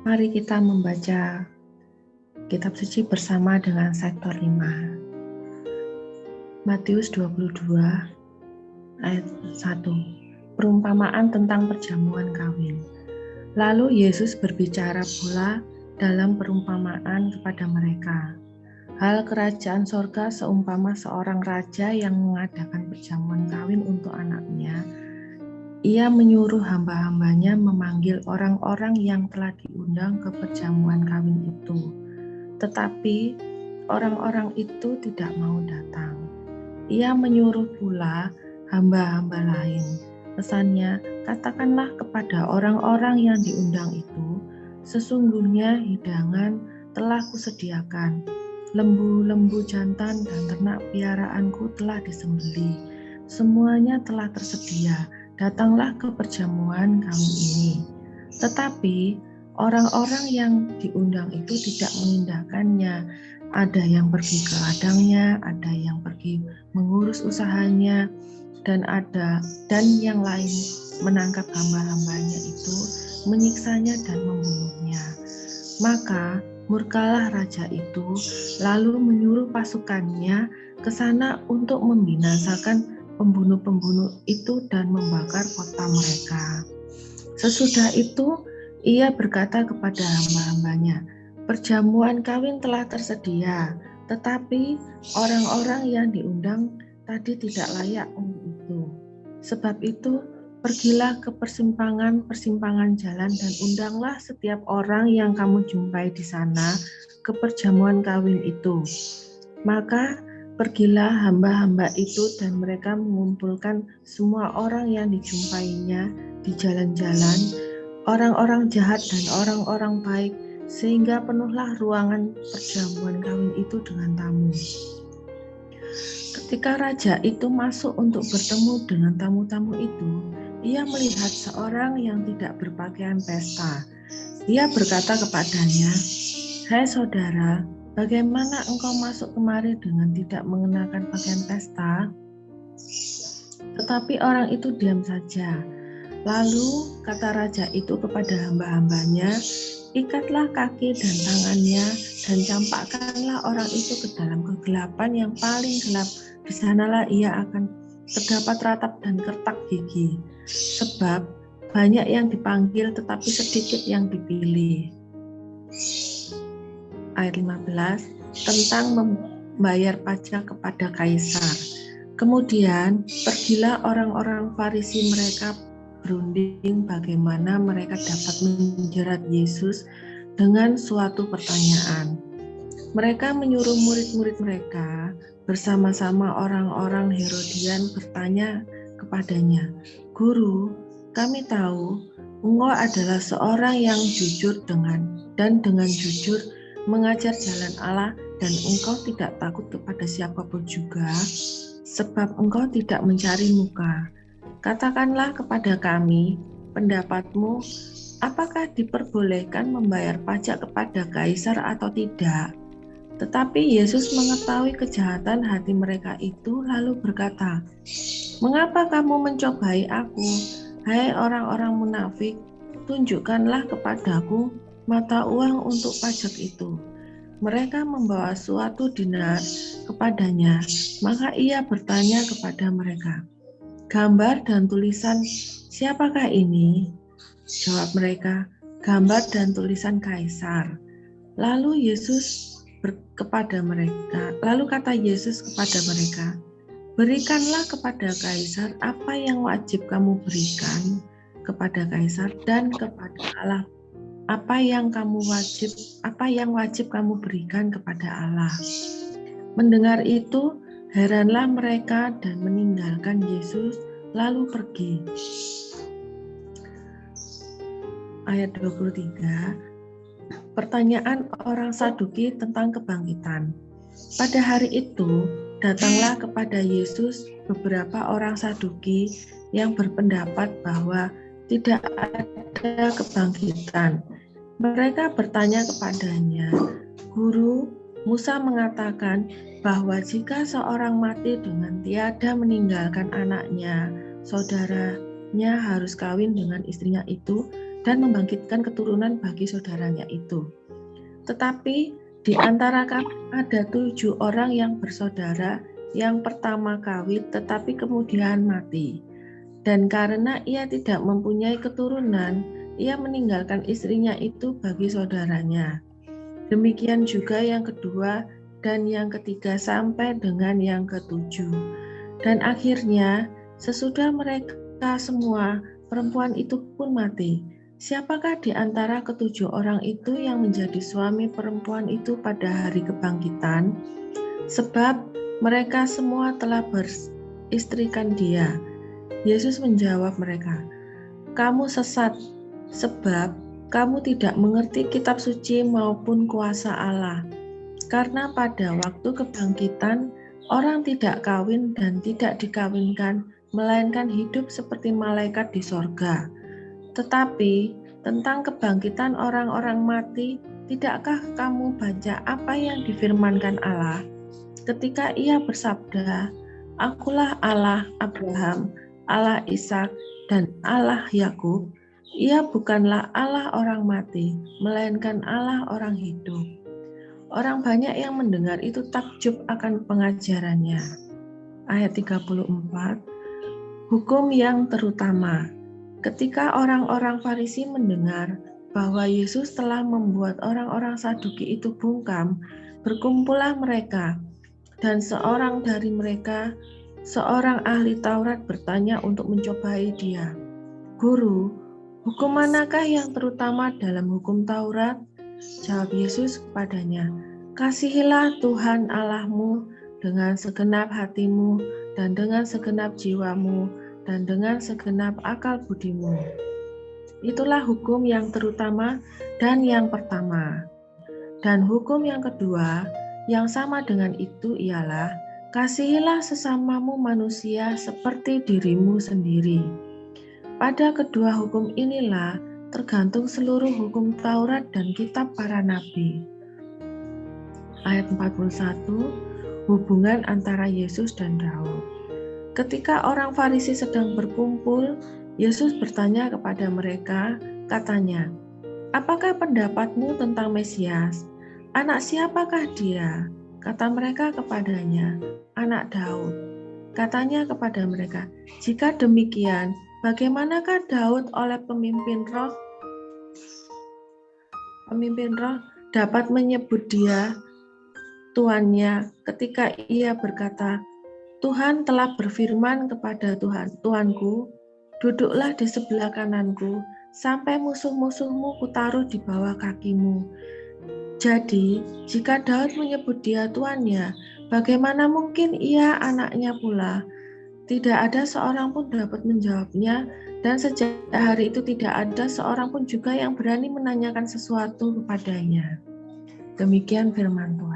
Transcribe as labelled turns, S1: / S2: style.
S1: Mari kita membaca kitab suci bersama dengan sektor 5. Matius 22 ayat 1. Perumpamaan tentang perjamuan kawin. Lalu Yesus berbicara pula dalam perumpamaan kepada mereka. Hal kerajaan sorga seumpama seorang raja yang mengadakan perjamuan kawin untuk anaknya. Ia menyuruh hamba-hambanya memanggil orang-orang yang telah diundang ke perjamuan kawin itu. Tetapi orang-orang itu tidak mau datang. Ia menyuruh pula hamba-hamba lain. Pesannya, katakanlah kepada orang-orang yang diundang itu, sesungguhnya hidangan telah kusediakan. Lembu-lembu jantan dan ternak piaraanku telah disembelih. Semuanya telah tersedia. Datanglah ke perjamuan kawin ini. Tetapi orang-orang yang diundang itu tidak mengindahkannya. Ada yang pergi ke ladangnya, ada yang pergi mengurus usahanya, dan yang lain menangkap hamba-hambanya itu, menyiksanya dan membunuhnya. Maka murkalah raja itu, lalu menyuruh pasukannya ke sana untuk membinasakan pembunuh-pembunuh itu dan membakar kota mereka. Sesudah itu ia berkata kepada hamba-hambanya, perjamuan kawin telah tersedia, tetapi orang-orang yang diundang tadi tidak layak untuk itu. Sebab itu pergilah ke persimpangan jalan dan undanglah setiap orang yang kamu jumpai di sana ke perjamuan kawin itu. Maka pergilah hamba-hamba itu dan mereka mengumpulkan semua orang yang dijumpainya di jalan-jalan, orang-orang jahat dan orang-orang baik, sehingga penuhlah ruangan perjamuan kawin itu dengan tamu. Ketika raja itu masuk untuk bertemu dengan tamu-tamu itu, ia melihat seorang yang tidak berpakaian pesta. Ia berkata kepadanya, "Hai saudara, bagaimana engkau masuk kemari dengan tidak mengenakan pakaian pesta?" Tetapi orang itu diam saja. Lalu kata raja itu kepada hamba-hambanya, "Ikatlah kaki dan tangannya dan campakkanlah orang itu ke dalam kegelapan yang paling gelap. Di sanalah ia akan terdapat ratap dan kertak gigi. Sebab banyak yang dipanggil tetapi sedikit yang dipilih." Ayat 15 tentang membayar pajak kepada kaisar. Kemudian pergilah orang-orang Farisi, mereka berunding bagaimana mereka dapat menjerat Yesus dengan suatu pertanyaan. Mereka menyuruh murid-murid mereka bersama-sama orang-orang Herodian bertanya kepadanya, "Guru, kami tahu engkau adalah seorang yang jujur dengan jujur mengajar jalan Allah, dan engkau tidak takut kepada siapapun juga, sebab engkau tidak mencari muka. Katakanlah kepada kami pendapatmu, apakah diperbolehkan membayar pajak kepada kaisar atau tidak?" Tetapi Yesus mengetahui kejahatan hati mereka itu, lalu berkata, "Mengapa kamu mencobai aku, hai orang-orang munafik? Tunjukkanlah kepadaku mata uang untuk pajak itu." Mereka membawa suatu dinar kepadanya, maka ia bertanya kepada mereka, "Gambar dan tulisan siapakah ini?" Jawab mereka, "Gambar dan tulisan kaisar." Lalu kata Yesus kepada mereka, "Berikanlah kepada kaisar apa yang wajib kamu berikan kepada kaisar, dan kepada Allah apa yang wajib kamu berikan kepada Allah." Mendengar itu, heranlah mereka dan meninggalkan Yesus lalu pergi. Ayat 23. Pertanyaan orang Saduki tentang kebangkitan. Pada hari itu, datanglah kepada Yesus beberapa orang Saduki yang berpendapat bahwa tidak ada kebangkitan. Mereka bertanya kepadanya, "Guru, Musa mengatakan bahwa jika seorang mati dengan tiada meninggalkan anaknya, saudaranya harus kawin dengan istrinya itu dan membangkitkan keturunan bagi saudaranya itu. Tetapi di antara kami ada 7 orang yang bersaudara, yang pertama kawin tetapi kemudian mati. Dan karena ia tidak mempunyai keturunan, ia meninggalkan istrinya itu bagi saudaranya. Demikian juga yang kedua dan yang ketiga sampai dengan yang ketujuh. Dan akhirnya sesudah mereka semua, perempuan itu pun mati. Siapakah di antara ketujuh orang itu yang menjadi suami perempuan itu pada hari kebangkitan? Sebab mereka semua telah beristrikan dia. Yesus menjawab mereka, "Kamu sesat, sebab kamu tidak mengerti kitab suci maupun kuasa Allah. Karena pada waktu kebangkitan, orang tidak kawin dan tidak dikawinkan, melainkan hidup seperti malaikat di sorga. Tetapi tentang kebangkitan orang-orang mati, tidakkah kamu baca apa yang difirmankan Allah? Ketika ia bersabda, Akulah Allah Abraham, Allah Ishak, dan Allah Yakub. Ia bukanlah Allah orang mati, melainkan Allah orang hidup." Orang banyak yang mendengar itu takjub akan pengajarannya. Ayat 34, hukum yang terutama. Ketika orang-orang Farisi mendengar bahwa Yesus telah membuat orang-orang Saduki itu bungkam, berkumpullah mereka, dan seorang dari mereka, seorang ahli Taurat, bertanya untuk mencobai dia, "Guru, hukum manakah yang terutama dalam hukum Taurat?" Jawab Yesus kepadanya, "Kasihilah Tuhan Allahmu dengan segenap hatimu dan dengan segenap jiwamu dan dengan segenap akal budimu. Itulah hukum yang terutama dan yang pertama. Dan hukum yang kedua yang sama dengan itu ialah, kasihilah sesamamu manusia seperti dirimu sendiri. Pada kedua hukum inilah tergantung seluruh hukum Taurat dan kitab para nabi." Ayat 41, hubungan antara Yesus dan Daud. Ketika orang Farisi sedang berkumpul, Yesus bertanya kepada mereka, katanya, "Apakah pendapatmu tentang Mesias? Anak siapakah dia?" Kata mereka kepadanya, "Anak Daud." Katanya kepada mereka, "Jika demikian, bagaimanakah Daud oleh pemimpin roh dapat menyebut dia tuannya ketika ia berkata, 'Tuhan telah berfirman kepada Tuanku, duduklah di sebelah kananku, sampai musuh-musuhmu kutaruh di bawah kakimu.' Jadi, jika Daud menyebut dia tuannya, bagaimana mungkin ia anaknya pula?" Tidak ada seorang pun dapat menjawabnya, dan sejak hari itu tidak ada seorang pun juga yang berani menanyakan sesuatu kepadanya. Demikian firman Tuhan.